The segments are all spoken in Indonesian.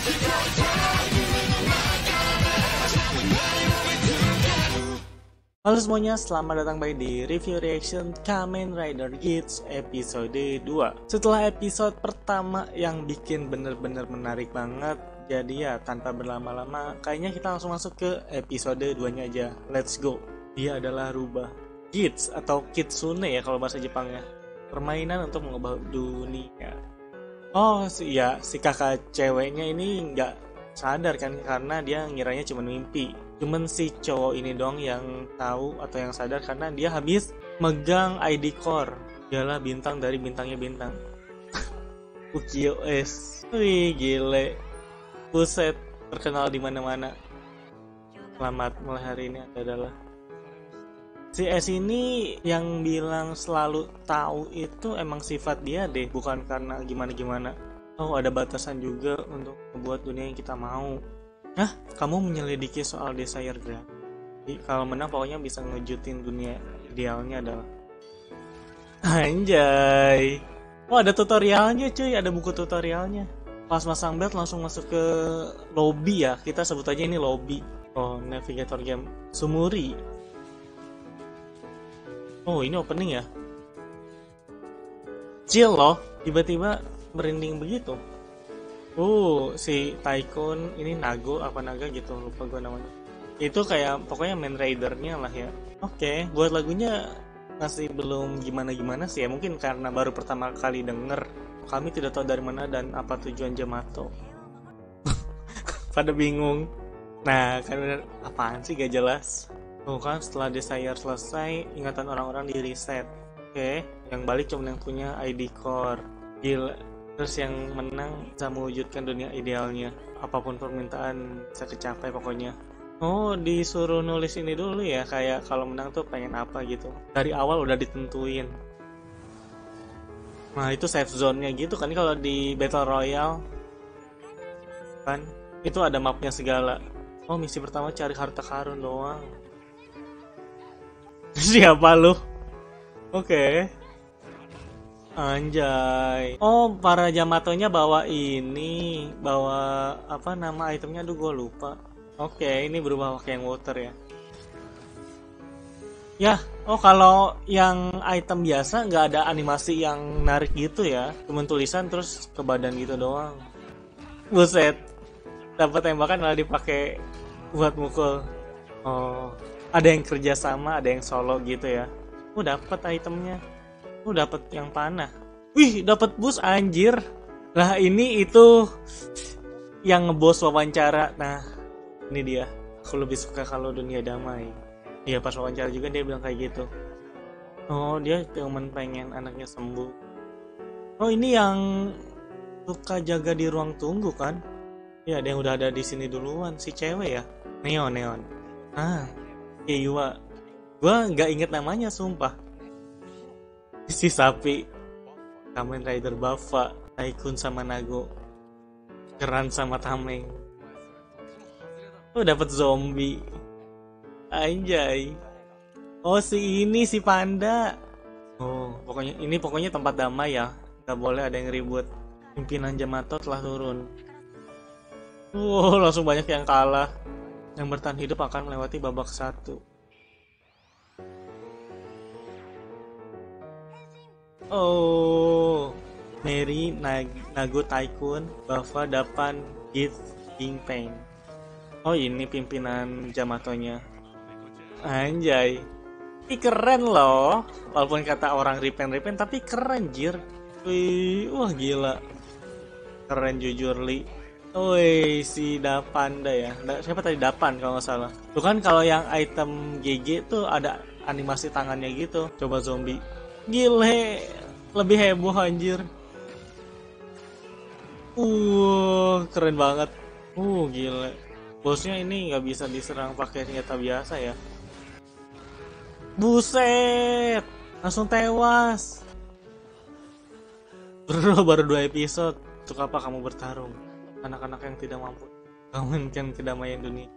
Halo semuanya, selamat datang kembali di review reaction Kamen Rider Geats episode 2. Setelah episode pertama yang bikin bener-bener menarik banget, jadi ya tanpa berlama-lama, kayaknya kita langsung masuk ke episode 2-nya aja. Let's go. Dia adalah rubah Geats atau Kitsune ya kalau bahasa Jepangnya. Permainan untuk mengubah dunia. Oh si kakak ceweknya ini nggak sadar kan karena dia ngiranya cuma mimpi. Cuman si cowok ini dong yang tahu atau yang sadar karena dia habis megang ID core. Dialah bintang dari bintangnya bintang. Ukiyo S. Wih gile. Buset, terkenal di mana-mana. Selamat mulai hari ini adalah si S ini yang bilang selalu tahu itu emang sifat dia deh, bukan karena gimana-gimana. Oh, ada batasan juga untuk membuat dunia yang kita mau. Nah, kamu menyelidiki soal Desire Graph. Jadi, kalau menang pokoknya bisa ngejutin dunia idealnya adalah. Anjay. Oh, ada tutorialnya cuy, ada buku tutorialnya. Pas masang belt langsung masuk ke lobby ya. Kita sebut aja ini lobby. Oh, navigator game Sumuri. Oh, ini opening ya. Chill loh, tiba-tiba merinding begitu. Si Tycoon ini Nago apa Naga gitu, lupa gue namanya. Itu kayak pokoknya main ridernya lah ya. Oke, buat lagunya masih belum gimana-gimana sih ya. Mungkin karena baru pertama kali denger. Kami tidak tahu dari mana dan apa tujuan Yamato. Pada bingung. Nah, kan apaan sih gak jelas. Kan setelah Desire selesai, ingatan orang-orang di reset. Oke, yang balik cuma yang punya ID core. Gila. Terus yang menang bisa mewujudkan dunia idealnya. Apapun permintaan bisa kecapai pokoknya. Oh, disuruh nulis ini dulu ya. Kayak kalau menang tuh pengen apa gitu. Dari awal udah ditentuin. Nah, itu safe zone-nya gitu kan. Kalau di Battle Royale kan itu ada mapnya segala. Oh, misi pertama cari harta karun doang. Siapa lu? Oke. Anjay. Oh, para Yamatonya bawa ini, bawa apa nama itemnya? Aduh, gue lupa. Oke, ini berubah pakai yang water ya. Ya, oh kalau yang item biasa nggak ada animasi yang narik gitu ya, cuma tulisan terus ke badan gitu doang. Buset, dapat tembakan malah dipakai buat mukul. Oh, ada yang kerja sama, ada yang solo gitu ya. Dapat itemnya. Dapat yang panah. Wih, dapat boost anjir. Lah ini itu yang ngebos wawancara. Nah, ini dia. Aku lebih suka kalau dunia damai. Iya, pas wawancara juga dia bilang kayak gitu. Oh, dia cuma pengen anaknya sembuh. Oh, ini yang suka jaga di ruang tunggu kan? Ya, ada yang udah ada di sini duluan, si cewek ya. Neon. Keiwa. Gua nggak inget namanya sumpah. Si sapi, Kamen Rider Buffa, Tycoon sama Nago, Keran sama Tameng. Dapat zombie. Anjay. Oh, si panda. Pokoknya tempat damai ya. Gak boleh ada yang ribut. Pimpinan Yamato telah turun. Langsung banyak yang kalah. Yang bertahan hidup akan melewati babak 1. Oh, Mary, Nago, Tycoon, Buffa, Dapan, Gift, Pain. Oh, ini pimpinan Yamatonya. Anjay. Ini keren loh. Walaupun kata orang repen tapi keren jir. Wih, wah gila. Keren jujur li. Wih, si Dapanda ya. Siapa tadi Dapan kalau nggak salah. Tuh kan kalau yang item GG tuh ada animasi tangannya gitu. Coba zombie. Gile, lebih heboh anjir. Keren banget. Gile. Bosnya ini nggak bisa diserang pakai senjata biasa ya. Buset, langsung tewas. Bro, baru 2 episode. Untuk apa kamu bertarung? Anak-anak yang tidak mampu mengamankan kedamaian dunia.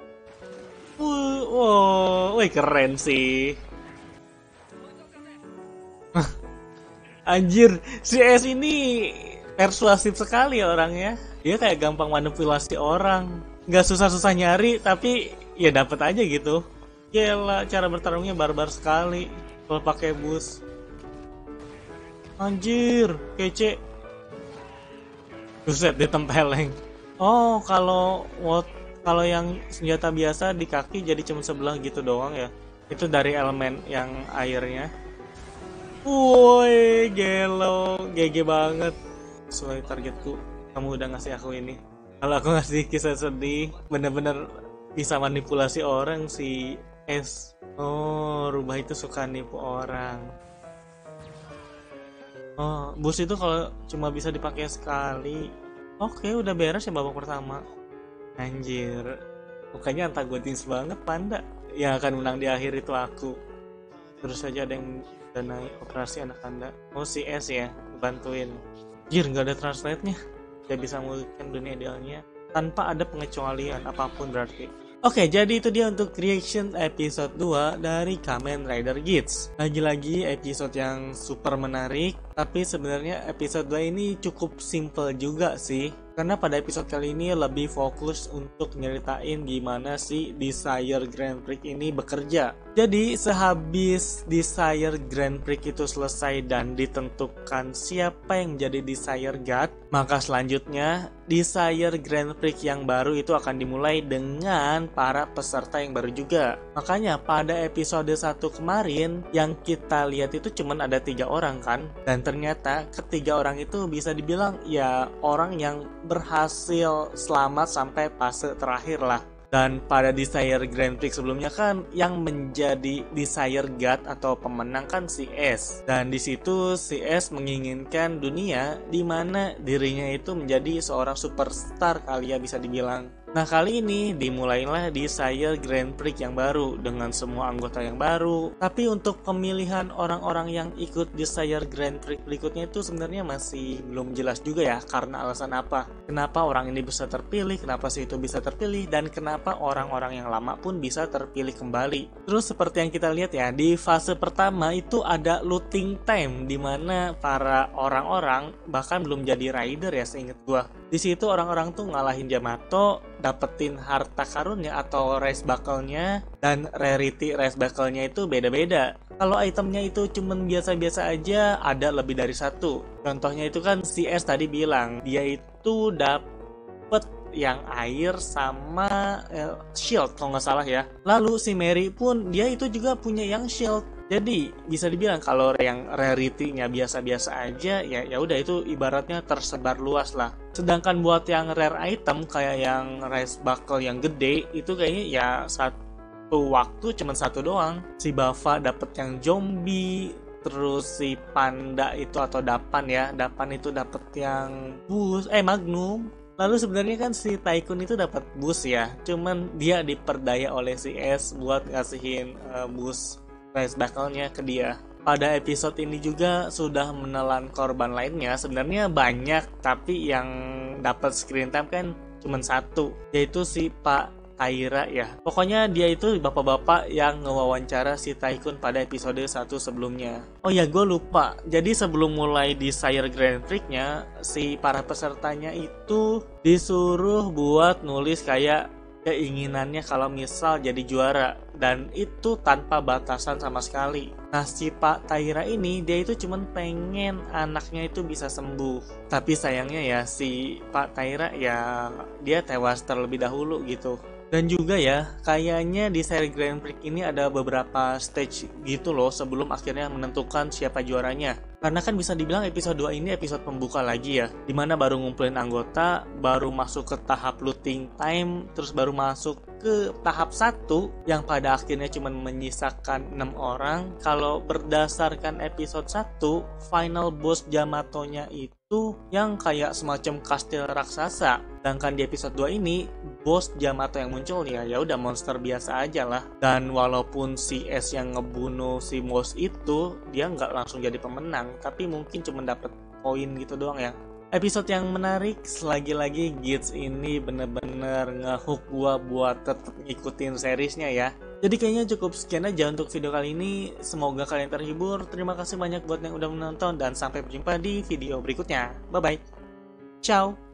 Wih, keren sih. Anjir, si S ini persuasif sekali orangnya. Dia kayak gampang manipulasi orang, nggak susah-susah nyari, tapi ya dapet aja gitu. Gila, cara bertarungnya barbar sekali kalau pakai bus. Anjir, kece. Buset, ditempeleng. Oh, kalau yang senjata biasa di kaki jadi cuma sebelah gitu doang ya. Itu dari elemen yang airnya. Woi, gelo, GG banget. Sesuai targetku, kamu udah ngasih aku ini. Kalau aku ngasih kisah sedih, bener-bener bisa manipulasi orang si S. Oh, rubah itu suka nipu orang. Oh, bus itu kalau cuma bisa dipakai sekali. Oke, udah beres ya babak pertama. Anjir, bukannya antagonis banget Panda. Yang akan menang di akhir itu aku. Terus saja ada yang danai operasi anak Anda. Oh, si S ya, bantuin. Anjir, nggak ada translate-nya. Dia bisa mewujudkan dunia idealnya tanpa ada pengecualian apapun berarti. Oke, jadi itu dia untuk reaction episode 2 dari Kamen Rider Geats. Lagi-lagi episode yang super menarik, tapi sebenarnya episode 2 ini cukup simple juga sih. Karena pada episode kali ini lebih fokus untuk nyeritain gimana si Desire Grand Prix ini bekerja. Jadi sehabis Desire Grand Prix itu selesai dan ditentukan siapa yang jadi Desire God, maka selanjutnya Desire Grand Prix yang baru itu akan dimulai dengan para peserta yang baru juga. Makanya pada episode 1 kemarin yang kita lihat itu cuman ada 3 orang kan, dan ternyata ketiga orang itu bisa dibilang ya orang yang berhasil selamat sampai fase terakhir lah. Dan pada Desire Grand Prix sebelumnya kan yang menjadi Desire God atau pemenang kan si S. Dan di situ si S menginginkan dunia di mana dirinya itu menjadi seorang superstar kali ya bisa dibilang. Nah kali ini dimulailah Desire Grand Prix yang baru dengan semua anggota yang baru. Tapi untuk pemilihan orang-orang yang ikut Desire Grand Prix berikutnya itu sebenarnya masih belum jelas juga ya. Karena alasan apa? Kenapa orang ini bisa terpilih, kenapa si itu bisa terpilih, dan kenapa orang-orang yang lama pun bisa terpilih kembali. Terus seperti yang kita lihat ya, di fase pertama itu ada looting time, dimana para orang-orang bahkan belum jadi rider ya seinget gua. Di situ orang-orang tuh ngalahin Yamato, dapetin harta karunnya atau race buckle-nya, dan rarity race buckle-nya itu beda-beda. Kalau itemnya itu cuman biasa-biasa aja, ada lebih dari satu. Contohnya itu kan si S tadi bilang, dia itu dapet yang air sama shield kalau nggak salah ya. Lalu si Mary pun dia itu juga punya yang shield. Jadi bisa dibilang kalau yang rarity-nya biasa-biasa aja ya udah itu ibaratnya tersebar luas lah. Sedangkan buat yang rare item kayak yang race buckle yang gede itu kayaknya ya satu waktu cuma satu doang. Si Bava dapet yang zombie, terus si Panda itu atau Dapan ya, Dapan itu dapet yang Magnum. Lalu sebenarnya kan si Tycoon itu dapat boost ya, cuman dia diperdaya oleh si S buat ngasihin boost race buckle-nya ke dia. Pada episode ini juga sudah menelan korban lainnya, sebenarnya banyak, tapi yang dapat screen time kan cuma satu, yaitu si Pak Taira ya. Pokoknya dia itu bapak-bapak yang ngewawancara si Tycoon pada episode 1 sebelumnya. Oh ya, gue lupa. Jadi sebelum mulai Desire Grand Prix-nya, si para pesertanya itu disuruh buat nulis kayak keinginannya kalau misal jadi juara, dan itu tanpa batasan sama sekali. Nah si Pak Taira ini dia itu cuman pengen anaknya itu bisa sembuh, tapi sayangnya ya si Pak Taira ya dia tewas terlebih dahulu gitu. Dan juga ya kayaknya di seri Grand Prix ini ada beberapa stage gitu loh sebelum akhirnya menentukan siapa juaranya. Karena kan bisa dibilang episode 2 ini episode pembuka lagi ya, dimana baru ngumpulin anggota, baru masuk ke tahap looting time, terus baru masuk ke tahap 1 yang pada akhirnya cuma menyisakan 6 orang. Kalau berdasarkan episode 1, final boss Yamatonya itu yang kayak semacam kastil raksasa. Sedangkan di episode 2 ini bos Yamato yang muncul ya udah monster biasa aja lah. Dan walaupun si S yang ngebunuh si bos itu, dia nggak langsung jadi pemenang, tapi mungkin cuma dapet poin gitu doang ya. Episode yang menarik, lagi-lagi Geats ini bener-bener ngehook gua buat tetep ngikutin seriesnya ya. Jadi kayaknya cukup sekian aja untuk video kali ini. Semoga kalian terhibur. Terima kasih banyak buat yang udah menonton dan sampai berjumpa di video berikutnya. Bye bye. Ciao.